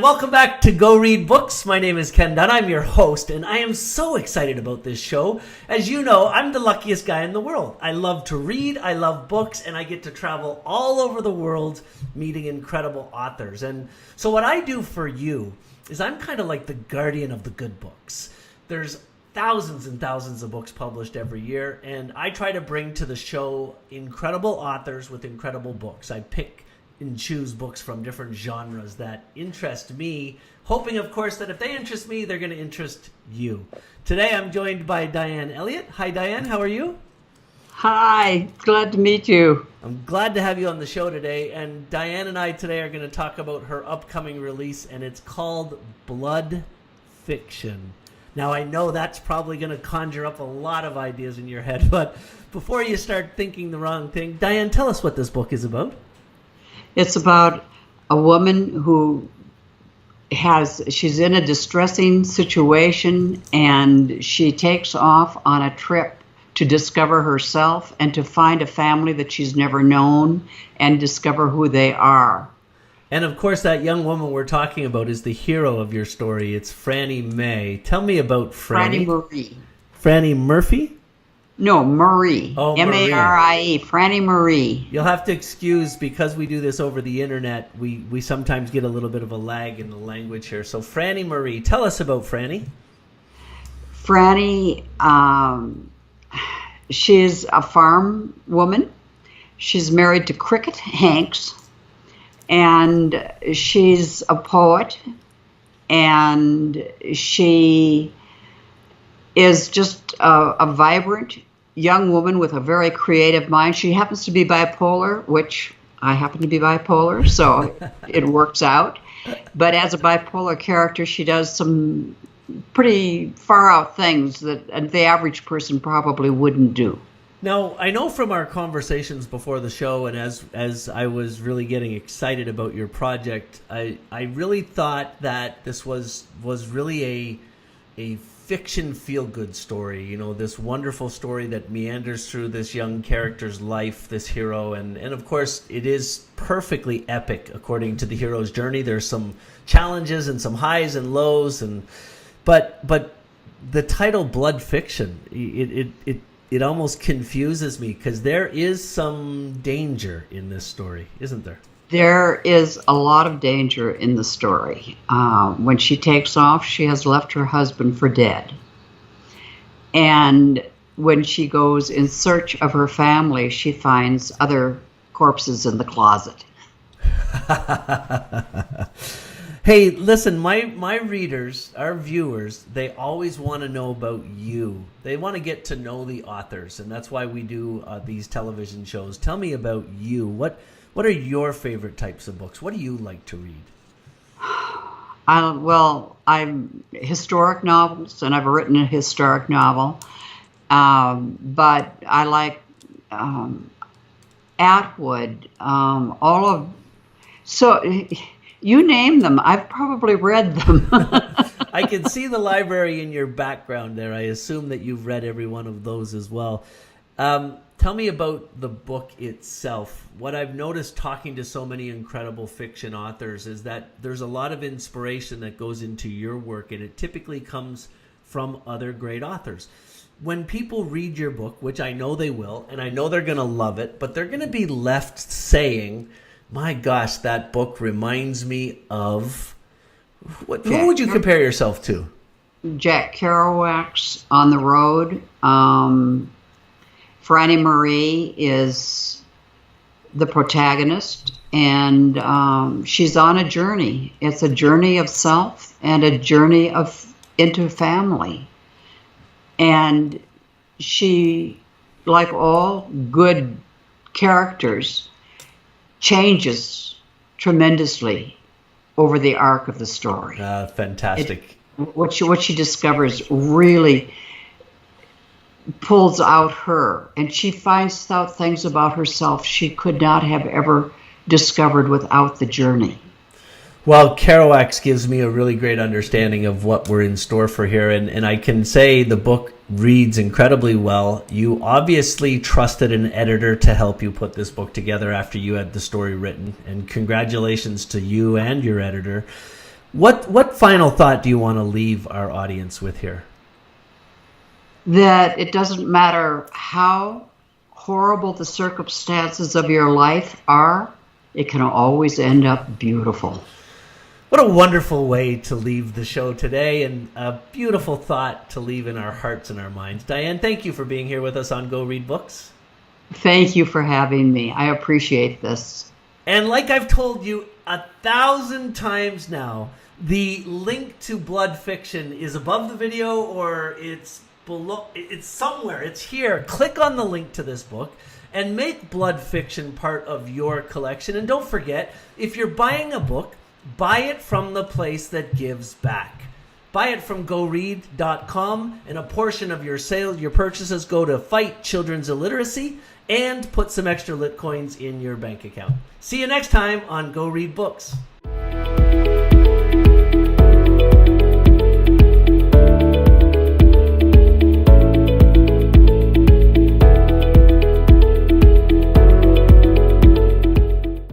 welcome back to Go Read Books. My name is Ken Dunn. I'm your host, and I am so excited about this show. As you know, I'm the luckiest guy in the world. I love to read, I love books, and I get to travel all over the world meeting incredible authors. And so what I do for you is I'm kind of like the guardian of the good books. There's thousands and thousands of books published every year, and I try to bring to the show incredible authors with incredible books. I pick and choose books from different genres that interest me, hoping, of course, that if they interest me, they're going to interest you. Today, I'm joined by Diane Elliot. Hi, Diane. How are you? Hi. Glad to meet you. I'm glad to have you on the show today. And Diane and I today are going to talk about her upcoming release, and it's called Blood Fiction. Now, I know that's probably going to conjure up a lot of ideas in your head, but before you start thinking the wrong thing, Diane, tell us what this book is about. It's about a woman who she's in a distressing situation, and she takes off on a trip to discover herself and to find a family that she's never known and discover who they are. And of course, that young woman we're talking about is the hero of your story. It's Franniemarie. Tell me about Franny. Franniemarie. Frannie Murphy? No, Marie. Oh, Marie. Franniemarie. You'll have to excuse, because we do this over the internet, we sometimes get a little bit of a lag in the language here. So Franniemarie, tell us about Franny. Franny, she's a farm woman. She's married to Cricket Hanks, and she's a poet, and she is just a vibrant young woman with a very creative mind. She happens to be bipolar, which I happen to be bipolar, so it works out. But as a bipolar character, she does some pretty far out things that the average person probably wouldn't do. Now, I know from our conversations before the show, and as I was really getting excited about your project, I really thought that this was really a fiction feel-good story, you know, this wonderful story that meanders through this young character's life, this hero, and of course it is perfectly epic according to the hero's journey. There's some challenges and some highs and lows, but the title Blood Fiction, it almost confuses me, because there is some danger in this story, isn't there? There is a lot of danger in the story. When she takes off, she has left her husband for dead. And when she goes in search of her family, she finds other corpses in the closet. Hey, listen, my readers, our viewers, they always want to know about you. They want to get to know the authors, and that's why we do these television shows. Tell me about you. What are your favorite types of books? What do you like to read? I'm historic novels, and I've written a historic novel. But I like Atwood, so you name them. I've probably read them. I can see the library in your background there. I assume that you've read every one of those as well. Tell me about the book itself. What I've noticed talking to so many incredible fiction authors is that there's a lot of inspiration that goes into your work, and it typically comes from other great authors. When people read your book, which I know they will, and I know they're going to love it, but they're going to be left saying, my gosh, that book reminds me of... Who would you compare yourself to? Jack Kerouac's On the Road. Franniemarie is the protagonist, and she's on a journey. It's a journey of self and a journey into family. And she, like all good characters, changes tremendously over the arc of the story. Fantastic. What she discovers really pulls out her, and she finds out things about herself she could not have ever discovered without the journey. Well, Kerouac gives me a really great understanding of what we're in store for here, and I can say the book reads incredibly well. You obviously trusted an editor to help you put this book together after you had the story written, and congratulations to you and your editor. What final thought do you want to leave our audience with here? That it doesn't matter how horrible the circumstances of your life are, it can always end up beautiful. What a wonderful way to leave the show today, and a beautiful thought to leave in our hearts and our minds. Diane, thank you for being here with us on Go Read Books. Thank you for having me. I appreciate this. And like I've told you 1,000 times now, the link to Blood Fiction is above the video, or it's below. It's somewhere. It's here. Click on the link to this book and make Blood Fiction part of your collection. And don't forget, if you're buying a book, buy it from the place that gives back. Buy it from GoRead.com, and a portion of your purchases go to fight children's illiteracy and put some extra lit coins in your bank account. See you next time on Go Read Books.